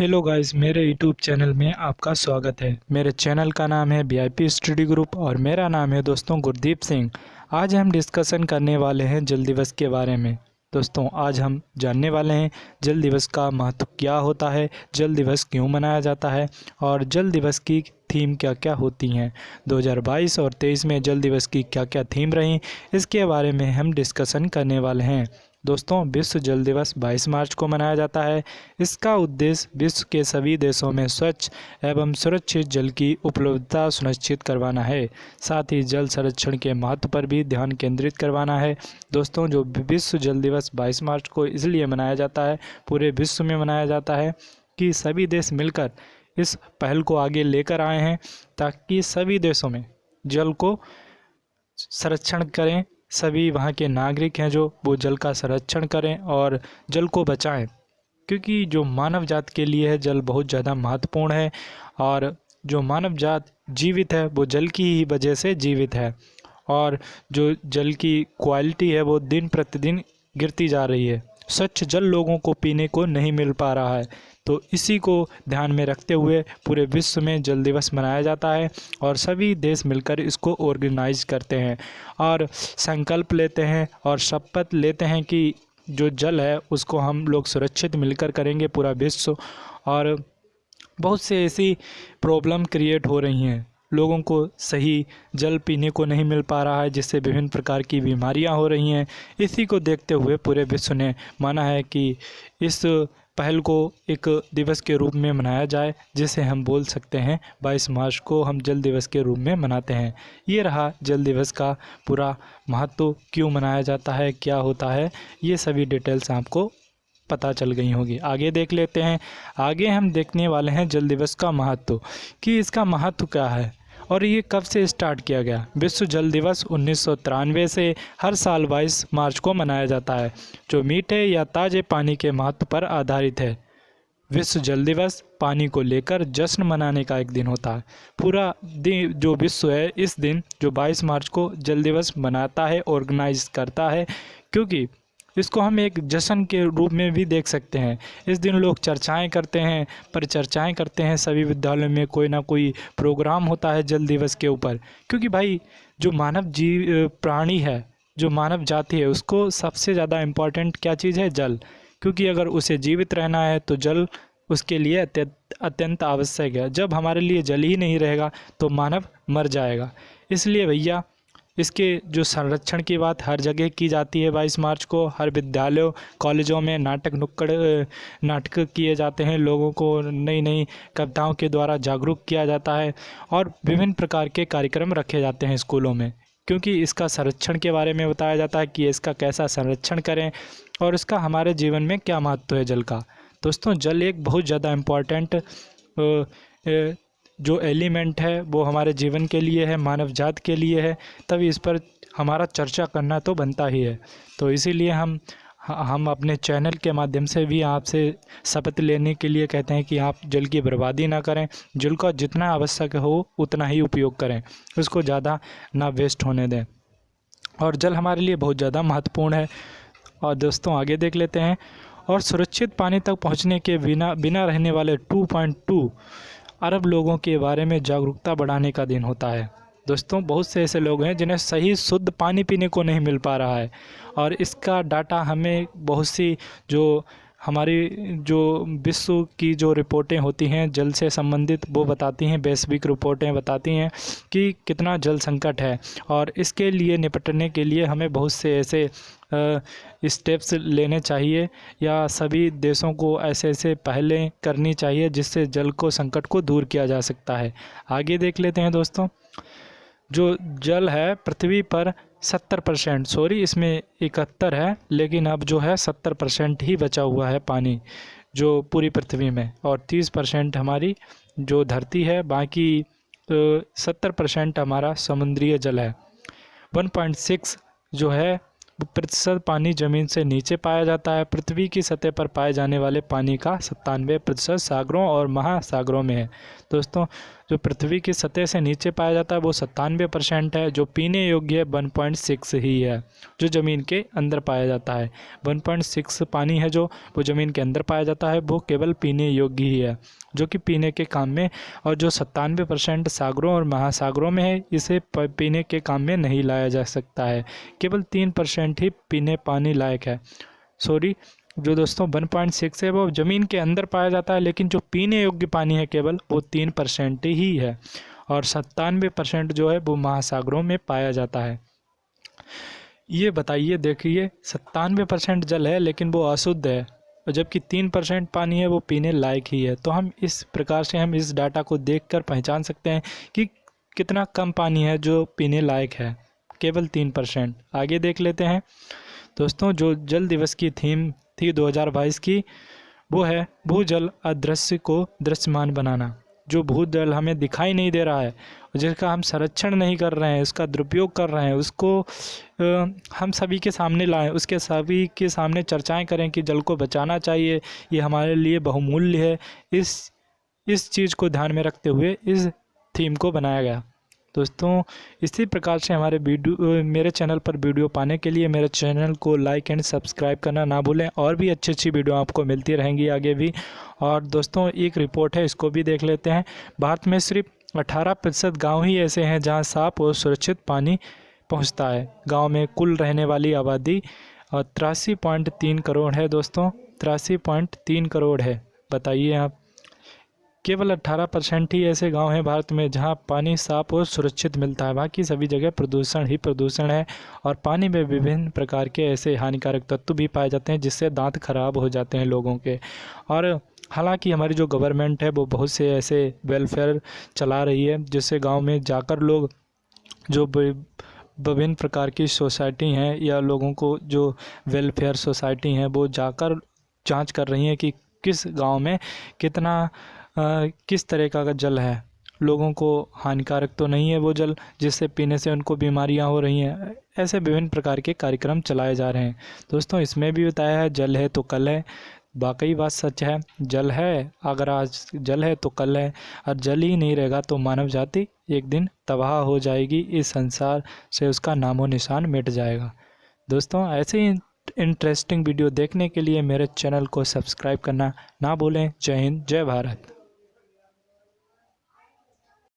Hello guys, मेरे YouTube channel में आपका स्वागत है। मेरे चैनल का नाम है वीआईपी स्टडी ग्रुप और मेरा नाम है दोस्तों गुरदीप सिंह। आज हम डिस्कशन करने वाले हैं जल दिवस के बारे में। दोस्तों आज हम जानने वाले हैं जल दिवस का महत्व क्या होता है, जल दिवस क्यों मनाया जाता है और जल दिवस की थीम क्या क्या होती हैं। 2022 और 23 में जल दिवस की क्या क्या थीम रही, इसके बारे में हम डिस्कशन करने वाले हैं। दोस्तों विश्व जल दिवस 22 मार्च को मनाया जाता है। इसका उद्देश्य विश्व के सभी देशों में स्वच्छ एवं सुरक्षित जल की उपलब्धता सुनिश्चित करवाना है। साथ ही जल संरक्षण के महत्व पर भी ध्यान केंद्रित करवाना है। दोस्तों जो विश्व जल दिवस 22 मार्च को इसलिए मनाया जाता है, पूरे विश्व में मनाया जाता है कि सभी देश मिलकर इस पहल को आगे लेकर आए हैं ताकि सभी देशों में जल को संरक्षण करें। सभी वहाँ के नागरिक हैं जो वो जल का संरक्षण करें और जल को बचाएं, क्योंकि जो मानव जात के लिए है जल बहुत ज़्यादा महत्वपूर्ण है और जो मानव जात जीवित है वो जल की ही वजह से जीवित है। और जो जल की क्वालिटी है वो दिन प्रतिदिन गिरती जा रही है। स्वच्छ जल लोगों को पीने को नहीं मिल पा रहा है, तो इसी को ध्यान में रखते हुए पूरे विश्व में जल दिवस मनाया जाता है और सभी देश मिलकर इसको ऑर्गेनाइज करते हैं और संकल्प लेते हैं और शपथ लेते हैं कि जो जल है उसको हम लोग सुरक्षित मिलकर करेंगे पूरा विश्व। और बहुत से ऐसी प्रॉब्लम क्रिएट हो रही हैं, लोगों को सही जल पीने को नहीं मिल पा रहा है, जिससे विभिन्न प्रकार की बीमारियां हो रही हैं। इसी को देखते हुए पूरे विश्व ने माना है कि इस पहल को एक दिवस के रूप में मनाया जाए, जिसे हम बोल सकते हैं 22 मार्च को हम जल दिवस के रूप में मनाते हैं। ये रहा जल दिवस का पूरा महत्व, क्यों मनाया जाता है, क्या होता है, ये सभी डिटेल्स आपको पता चल गई होगी। आगे देख लेते हैं। आगे हम देखने वाले हैं जल दिवस का महत्व, कि इसका महत्व क्या है और ये कब से स्टार्ट किया गया। विश्व जल दिवस 1993 से हर साल 22 मार्च को मनाया जाता है, जो मीठे या ताज़े पानी के महत्व पर आधारित है। विश्व जल दिवस पानी को लेकर जश्न मनाने का एक दिन होता है। पूरा दिन जो विश्व है इस दिन जो 22 मार्च को जल दिवस मनाता है, ऑर्गेनाइज करता है, क्योंकि इसको हम एक जश्न के रूप में भी देख सकते हैं। इस दिन लोग चर्चाएं करते हैं, परिचर्चाएं करते हैं, सभी विद्यालयों में कोई ना कोई प्रोग्राम होता है जल दिवस के ऊपर। क्योंकि भाई जो मानव जीव प्राणी है, जो मानव जाति है, उसको सबसे ज़्यादा इम्पॉर्टेंट क्या चीज़ है? जल। क्योंकि अगर उसे जीवित रहना है तो जल उसके लिए अत्यंत आवश्यक है। जब हमारे लिए जल ही नहीं रहेगा तो मानव मर जाएगा। इसलिए भैया इसके जो संरक्षण की बात हर जगह की जाती है। 22 मार्च को हर विद्यालयों कॉलेजों में नाटक किए जाते हैं, लोगों को नई नई कविताओं के द्वारा जागरूक किया जाता है और विभिन्न प्रकार के कार्यक्रम रखे जाते हैं स्कूलों में, क्योंकि इसका संरक्षण के बारे में बताया जाता है कि इसका कैसा संरक्षण करें और इसका हमारे जीवन में क्या महत्व है जल का। दोस्तों जल एक बहुत ज़्यादा इम्पॉर्टेंट जो एलिमेंट है वो हमारे जीवन के लिए है, मानव जात के लिए है, तभी इस पर हमारा चर्चा करना तो बनता ही है। तो इसीलिए हम अपने चैनल के माध्यम से भी आपसे शपथ लेने के लिए कहते हैं कि आप जल की बर्बादी ना करें, जल का जितना आवश्यक हो उतना ही उपयोग करें, उसको ज़्यादा ना वेस्ट होने दें। और जल हमारे लिए बहुत ज़्यादा महत्वपूर्ण है। और दोस्तों आगे देख लेते हैं। और सुरक्षित पानी तक पहुँचने के बिना रहने वाले 2.2 अरब लोगों के बारे में जागरूकता बढ़ाने का दिन होता है। दोस्तों बहुत से ऐसे लोग हैं जिन्हें सही शुद्ध पानी पीने को नहीं मिल पा रहा है, और इसका डाटा हमें बहुत सी जो हमारी जो विश्व की जो रिपोर्टें होती हैं जल से संबंधित वो बताती हैं, वैश्विक रिपोर्टें बताती हैं कि कितना जल संकट है। और इसके लिए निपटने के लिए हमें बहुत से ऐसे स्टेप्स लेने चाहिए, या सभी देशों को ऐसे ऐसे पहलें करनी चाहिए जिससे जल को संकट को दूर किया जा सकता है। आगे देख लेते हैं दोस्तों। जो जल है पृथ्वी पर 70%, सॉरी इसमें 71 है, लेकिन अब जो है 70% ही बचा हुआ है पानी जो पूरी पृथ्वी में, और 30% हमारी जो धरती है, बाकी 70% हमारा समुद्रीय जल है। 1.6 जो है प्रतिशत पानी ज़मीन से नीचे पाया जाता है। पृथ्वी की सतह पर पाए जाने वाले पानी का 97% सागरों और महासागरों में है। दोस्तों जो पृथ्वी की सतह से नीचे पाया जाता है वो 97% है। जो पीने योग्य 1.6 ही है, जो ज़मीन के अंदर पाया जाता है। 1.6 पानी है जो वो ज़मीन के अंदर पाया जाता है, वो केवल पीने योग्य ही है, जो कि पीने के काम में। और जो 97% सागरों और महासागरों में है, इसे पीने के काम में नहीं लाया जा सकता है। केवल 3% ही पीने पानी लायक है। सॉरी, जो दोस्तों 1.6 है वो ज़मीन के अंदर पाया जाता है, लेकिन जो पीने योग्य पानी है केवल वो 3% ही है। और 97% जो है वो महासागरों में पाया जाता है। ये बताइए, देखिए 97% जल है लेकिन वो अशुद्ध है, और जबकि 3% पानी है वो पीने लायक ही है। तो हम इस प्रकार से हम इस डाटा को देखकर पहचान सकते हैं कि कितना कम पानी है जो पीने लायक है, केवल 3%। आगे देख लेते हैं दोस्तों। जो जल दिवस की थीम थी 2022 की, वो है भूजल अदृश्य को दृश्यमान बनाना। जो भूजल हमें दिखाई नहीं दे रहा है, जिसका हम संरक्षण नहीं कर रहे हैं, उसका दुरुपयोग कर रहे हैं, उसको हम सभी के सामने लाएं, उसके सभी के सामने चर्चाएं करें कि जल को बचाना चाहिए, ये हमारे लिए बहुमूल्य है। इस चीज़ को ध्यान में रखते हुए इस थीम को बनाया गया। दोस्तों, इसी प्रकार से हमारे मेरे चैनल पर वीडियो पाने के लिए मेरे चैनल को लाइक एंड सब्सक्राइब करना ना भूलें। और भी अच्छी अच्छी वीडियो आपको मिलती रहेंगी आगे भी। और दोस्तों, एक रिपोर्ट है, इसको भी देख लेते हैं। भारत में सिर्फ 18% गाँव ही ऐसे हैं जहाँ साफ और सुरक्षित पानी पहुँचता है। गाँव में कुल रहने वाली आबादी 83.3 करोड़ है दोस्तों, 83.3 करोड़ है। बताइए आप, केवल 18% ही ऐसे गांव हैं भारत में जहां पानी साफ और सुरक्षित मिलता है। बाकी सभी जगह प्रदूषण ही प्रदूषण है, और पानी में विभिन्न प्रकार के ऐसे हानिकारक तत्व भी पाए जाते हैं जिससे दांत खराब हो जाते हैं लोगों के। और हालांकि हमारी जो गवर्नमेंट है वो बहुत से ऐसे वेलफेयर चला रही है, जिससे गाँव में जाकर लोग जो विभिन्न प्रकार की सोसाइटी हैं या लोगों को जो वेलफेयर सोसाइटी हैं वो जाकर जांच कर रही हैं कि किस गांव में कितना किस तरह का जल है, लोगों को हानिकारक तो नहीं है वो जल जिससे पीने से उनको बीमारियां हो रही हैं। ऐसे विभिन्न प्रकार के कार्यक्रम चलाए जा रहे हैं। दोस्तों, इसमें भी बताया है जल है तो कल है। वाकई बात सच है, जल है, अगर आज जल है तो कल है, और जल ही नहीं रहेगा तो मानव जाति एक दिन तबाह हो जाएगी, इस संसार से उसका नामो निशान मिट जाएगा। दोस्तों, ऐसे ही इंटरेस्टिंग वीडियो देखने के लिए मेरे चैनल को सब्सक्राइब करना ना भूलें। जय हिंद, जय भारत।